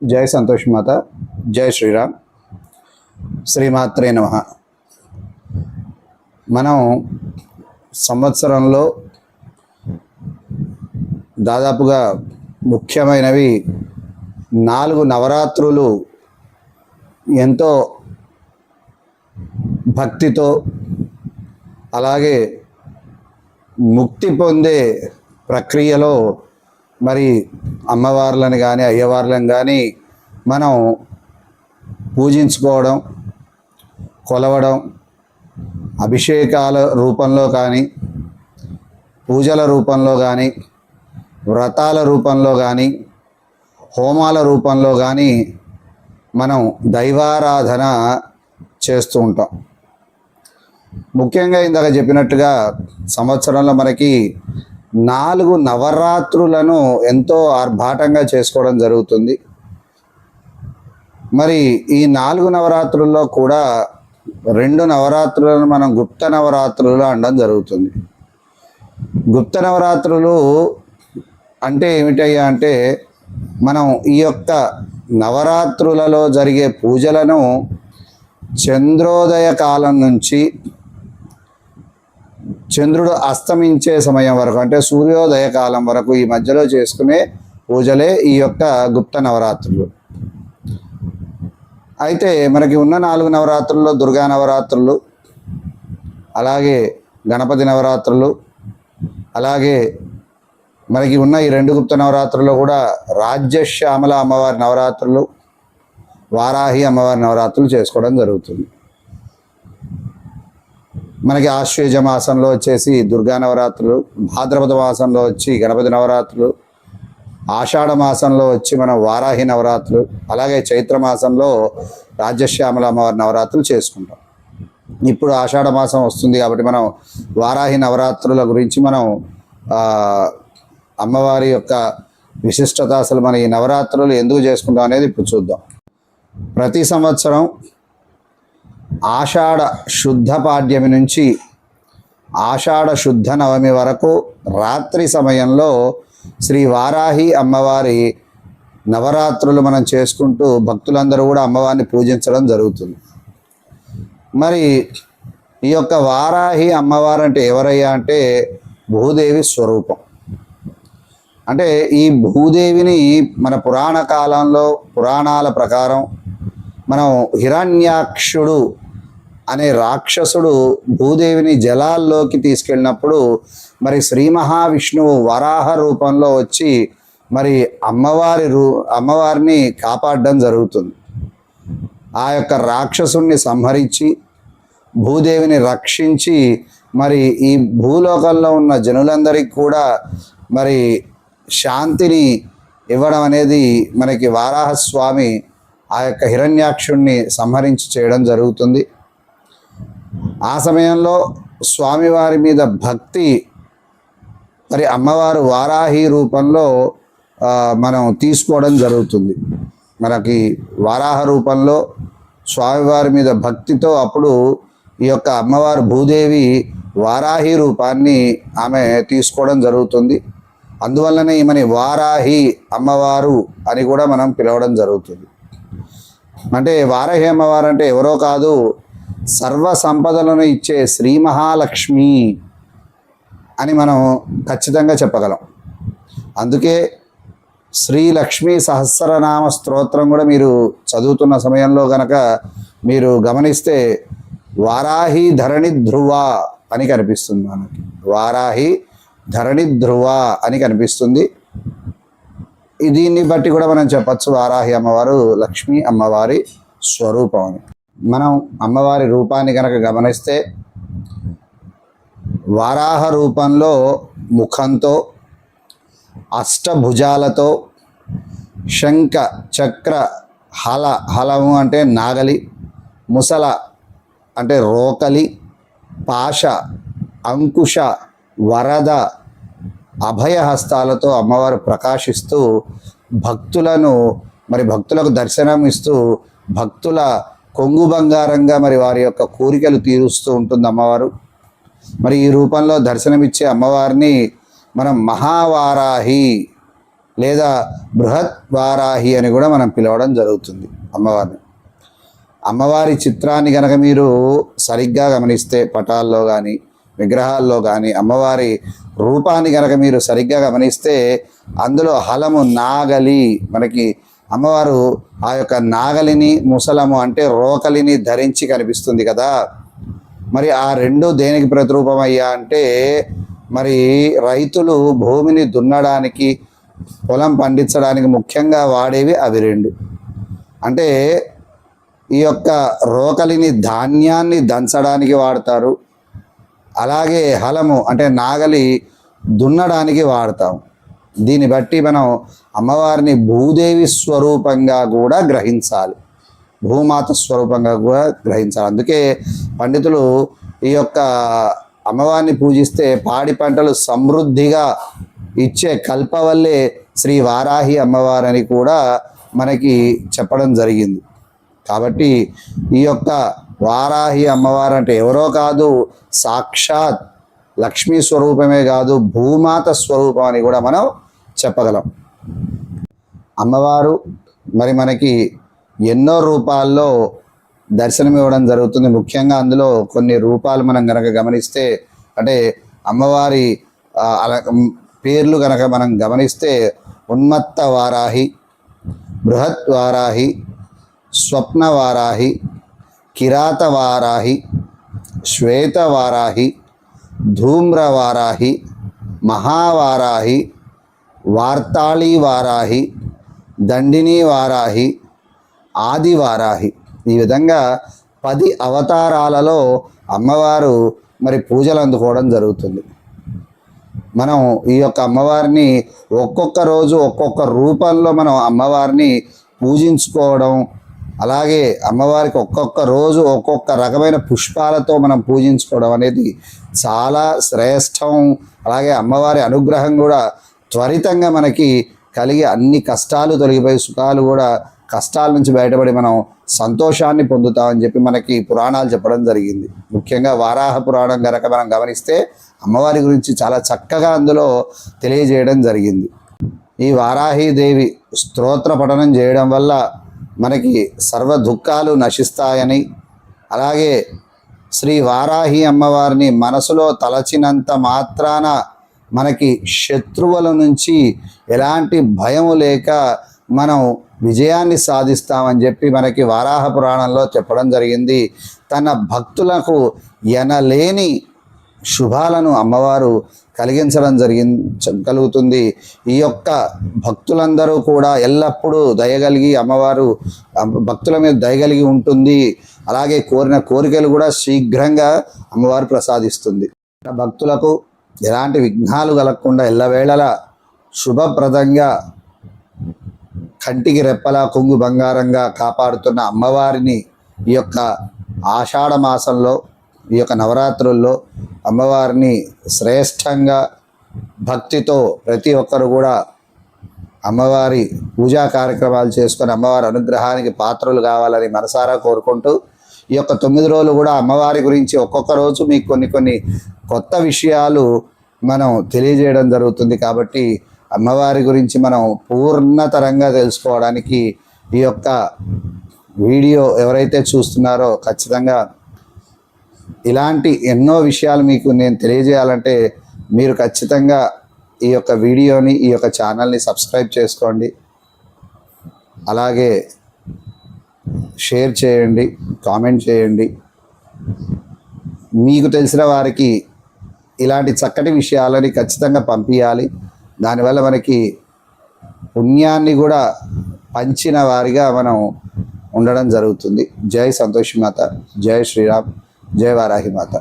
జై సంతోష్ మాత, జై శ్రీరామ్, శ్రీమాత్రే నమః. మనం సంవత్సరంలో దాదాపుగా ముఖ్యమైనవి 4 నవరాత్రులు ఎంతో భక్తితో, అలాగే ముక్తి పొందే ప్రక్రియలో మరి అమ్మవార్లను కానీ అయ్యవార్లను కానీ మనం పూజించుకోవడం, కొలవడం, అభిషేకాల రూపంలో కానీ, పూజల రూపంలో కానీ, వ్రతాల రూపంలో కానీ, హోమాల రూపంలో కానీ మనం దైవారాధన చేస్తూ ఉంటాం. ముఖ్యంగా ఇందాక చెప్పినట్టుగా సంవత్సరంలో మనకి 4 నవరాత్రులను ఎంతో ఆర్భాటంగా చేసుకోవడం జరుగుతుంది. మరి ఈ 4 నవరాత్రుల్లో కూడా 2 నవరాత్రులను మనం గుప్త నవరాత్రులు అనడం జరుగుతుంది. గుప్త నవరాత్రులు అంటే ఏమిటయ్యా అంటే, మనం ఈ యొక్క నవరాత్రులలో జరిగే పూజలను చంద్రోదయ కాలం నుంచి చంద్రుడు అస్తమించే సమయం వరకు, అంటే సూర్యోదయ కాలం వరకు ఈ మధ్యలో చేసుకునే పూజలే ఈ యొక్క గుప్త నవరాత్రులు. అయితే మనకి ఉన్న 4 నవరాత్రుల్లో దుర్గా నవరాత్రులు, అలాగే గణపతి నవరాత్రులు, అలాగే మనకి ఉన్న ఈ 2 గుప్త నవరాత్రుల్లో కూడా రాజ్యశ్యామల అమ్మవారి నవరాత్రులు, వారాహి అమ్మవారి నవరాత్రులు చేసుకోవడం జరుగుతుంది. మనకి ఆశ్వేజ మాసంలో వచ్చేసి దుర్గా నవరాత్రులు, భాద్రపద మాసంలో వచ్చి గణపతి నవరాత్రులు, ఆషాఢ మాసంలో వచ్చి మనం వారాహి నవరాత్రులు, అలాగే చైత్ర మాసంలో రాజ్యశ్యామల అమ్మవారి నవరాత్రులు చేసుకుంటాం. ఇప్పుడు ఆషాఢ మాసం వస్తుంది కాబట్టి మనం వారాహి నవరాత్రుల గురించి మనం అమ్మవారి యొక్క విశిష్టత, అసలు మన ఈ నవరాత్రులు ఎందుకు చేసుకుంటాం అనేది ఇప్పుడు చూద్దాం. ప్రతి సంవత్సరం ఆషాఢ శుద్ధ పాడ్యమి నుంచి ఆషాఢ శుద్ధ నవమి వరకు రాత్రి సమయంలో శ్రీ వారాహి అమ్మవారి నవరాత్రులు మనం చేసుకుంటూ భక్తులందరూ కూడా అమ్మవారిని పూజించడం జరుగుతుంది. మరి ఈ యొక్క వారాహి అమ్మవారు అంటే ఎవరయ్యా అంటే భూదేవి స్వరూపం. అంటే ఈ భూదేవిని మన పురాణ కాలంలో, పురాణాల ప్రకారం మనం హిరణ్యాక్షుడు అనే రాక్షసుడు భూదేవిని జలాల్లోకి తీసుకెళ్ళినప్పుడు మరి శ్రీ మహావిష్ణువు వరాహ రూపంలో వచ్చి మరి అమ్మవారిని కాపాడడం జరుగుతుంది. ఆ యొక్క రాక్షసుణ్ణి సంహరించి భూదేవిని రక్షించి మరి ఈ భూలోకంలో ఉన్న జనులందరికీ కూడా మరి శాంతిని ఇవ్వడం అనేది మనకి వారాహస్వామి ఆ యొక్క హిరణ్యాక్షుణ్ణి సంహరించి చేయడం జరుగుతుంది. ఆ సమయంలో స్వామివారి మీద భక్తి మరి అమ్మవారు వారాహి రూపంలో మనం తీసుకోవడం జరుగుతుంది. మనకి వారాహ రూపంలో స్వామివారి మీద భక్తితో అప్పుడు ఈ యొక్క అమ్మవారు భూదేవి వారాహి రూపాన్ని ఆమె తీసుకోవడం జరుగుతుంది. అందువల్లనే ఈమెని వారాహి అమ్మవారు అని కూడా మనం పిలవడం జరుగుతుంది. అంటే వారాహి అమ్మవారు అంటే ఎవరో కాదు, సర్వ సంపదలను ఇచ్చే శ్రీ మహాలక్ష్మి అని మనం ఖచ్చితంగా చెప్పగలం. అందుకే శ్రీ లక్ష్మీ సహస్రనామ స్తోత్రం కూడా మీరు చదువుతున్న సమయంలో కనుక మీరు గమనిస్తే వారాహి ధరణి ధ్రువ అని కనిపిస్తుంది. మనకి వారాహి ధరణి ధ్రువ అని కనిపిస్తుంది. దీన్ని బట్టి కూడా మనం చెప్పచ్చు వారాహి అమ్మవారు లక్ష్మీ అమ్మవారి స్వరూపం అని. మనం అమ్మవారి రూపాన్ని కనుక గమనిస్తే వారాహ రూపంలో ముఖంతో, అష్టభుజాలతో, శంఖ చక్ర హలము అంటే నాగలి, ముసల అంటే రోకలి, పాశ, అంకుశ, వరద, అభయహస్తాలతో అమ్మవారు ప్రకాశిస్తూ భక్తులకు దర్శనం ఇస్తూ భక్తుల కొంగు బంగారంగా మరి వారి యొక్క కోరికలు తీరుస్తూ ఉంటుంది అమ్మవారు. మరి ఈ రూపంలో దర్శనమిచ్చే అమ్మవారిని మనం మహావారాహి లేదా బృహత్ వారాహి అని కూడా మనం పిలవడం జరుగుతుంది అమ్మవారిని. అమ్మవారి చిత్రాన్ని కనుక మీరు సరిగ్గా గమనిస్తే పటాల్లో కానీ విగ్రహాల్లో కానీ అమ్మవారి రూపాన్ని కనుక మీరు సరిగ్గా గమనిస్తే అందులో హలము నాగలి, మనకి అమ్మవారు ఆ యొక్క నాగలిని ముసలము అంటే రోకలిని ధరించి కనిపిస్తుంది కదా. మరి ఆ రెండు దేనికి ప్రతిరూపమయ్యా అంటే మరి రైతులు భూమిని దున్నడానికి పొలం పండించడానికి ముఖ్యంగా వాడేవి అవి రెండు. అంటే ఈ యొక్క రోకలిని ధాన్యాన్ని దంచడానికి వాడతారు, అలాగే హలము అంటే నాగలి దున్నడానికి వాడతాం. దీన్ని బట్టి మనం అమ్మవారిని భూదేవి స్వరూపంగా కూడా గ్రహించాలి, భూమాత స్వరూపంగా కూడా గ్రహించాలి. అందుకే పండితులు ఈ యొక్క అమ్మవారిని పూజిస్తే పాడి పంటలు సమృద్ధిగా ఇచ్చే కల్పవల్లే శ్రీ వారాహి అమ్మవారని కూడా మనకి చెప్పడం జరిగింది. కాబట్టి ఈ యొక్క వారాహి అమ్మవారు అంటే ఎవరో కాదు, సాక్షాత్ లక్ష్మీ స్వరూపమే కాదు భూమాత స్వరూపం అని కూడా మనం చెప్పగలం. అమ్మవారు మరి మనకి ఎన్నో రూపాల్లో దర్శనమివ్వడం జరుగుతుంది. ముఖ్యంగా అందులో కొన్ని రూపాలు మనం కనుక గమనిస్తే, అంటే అమ్మవారి పేర్లు కనుక మనం గమనిస్తే ఉన్మత్త వారాహి, బృహత్ వారాహి, స్వప్న వారాహి, కిరాత వారాహి, శ్వేత వారాహి, ధూమ్ర వారాహి, మహావారాహి, వార్తాళి వారాహి, దండిని వారాహి, ఆది వారాహి. ఈ విధంగా 10 అవతారాలలో అమ్మవారు మరి పూజలు అందుకోవడం జరుగుతుంది. మనం ఈ యొక్క అమ్మవారిని ఒక్కొక్క రోజు ఒక్కొక్క రూపంలో మనం అమ్మవారిని పూజించుకోవడం, అలాగే అమ్మవారికి ఒక్కొక్క రోజు ఒక్కొక్క రకమైన పుష్పాలతో మనం పూజించుకోవడం అనేది చాలా శ్రేష్టం. అలాగే అమ్మవారి అనుగ్రహం కూడా త్వరితంగా మనకి కలిగి అన్ని కష్టాలు తొలగిపోయి సుఖాలు కూడా, కష్టాల నుంచి బయటపడి మనం సంతోషాన్ని పొందుతామని చెప్పి మనకి పురాణాలు చెప్పడం జరిగింది. ముఖ్యంగా వారాహ పురాణం కనుక మనం గమనిస్తే అమ్మవారి గురించి చాలా చక్కగా అందులో తెలియజేయడం జరిగింది. ఈ వారాహీదేవి స్తోత్ర పఠనం చేయడం వల్ల మనకి సర్వ దుఃఖాలు నశిస్తాయని, అలాగే శ్రీ వారాహి అమ్మవారిని మనసులో తలచినంత మాత్రాన మనకి శత్రువుల నుంచి ఎలాంటి భయం లేక మనం విజయాన్ని సాధిస్తామని చెప్పి మనకి వారాహ పురాణంలో చెప్పడం జరిగింది. తన భక్తులకు ఎనలేని శుభాలను అమ్మవారు కలిగించడం కలుగుతుంది. ఈ యొక్క భక్తులందరూ కూడా ఎల్లప్పుడూ దయగలిగి అమ్మవారు భక్తుల మీద దయగలిగి ఉంటుంది. అలాగే కోరిన కోరికలు కూడా శీఘ్రంగా అమ్మవారు ప్రసాదిస్తుంది. భక్తులకు ఎలాంటి విఘ్నాలు కలగకుండా ఎల్లవేళలా శుభప్రదంగా కంటికి రెప్పలా కొంగు బంగారంగా కాపాడుతున్న అమ్మవారిని ఈ యొక్క ఆషాఢ మాసంలో ఈ యొక్క నవరాత్రుల్లో అమ్మవారిని శ్రేష్టంగా భక్తితో ప్రతి ఒక్కరు కూడా అమ్మవారి పూజా కార్యక్రమాలు చేసుకొని అమ్మవారి అనుగ్రహానికి పాత్రలు కావాలని మనసారా కోరుకుంటూ ఈ యొక్క 9 రోజులు కూడా అమ్మవారి గురించి ఒక్కొక్క రోజు మీకు కొన్ని కొత్త విషయాలు మనం తెలియజేయడం జరుగుతుంది. కాబట్టి అమ్మవారి గురించి మనం పూర్ణతరంగా తెలుసుకోవడానికి ఈ యొక్క వీడియో ఎవరైతే చూస్తున్నారో ఖచ్చితంగా ఇలాంటి ఎన్నో విషయాలు మీకు నేను తెలియజేయాలంటే మీరు ఖచ్చితంగా ఈ యొక్క వీడియోని ఈ యొక్క ఛానల్ని సబ్స్క్రైబ్ చేసుకోండి, అలాగే షేర్ చేయండి, కామెంట్ చేయండి. మీకు తెలిసిన వారికి ఇలాంటి చక్కటి విషయాలని ఖచ్చితంగా పంపించాలి. దానివల్ల మనకి పుణ్యాన్ని కూడా పంచిన వారిగా మనం ఉండడం జరుగుతుంది. జై సంతోషి మాత, జై శ్రీరామ్, జై వారాహి మాత.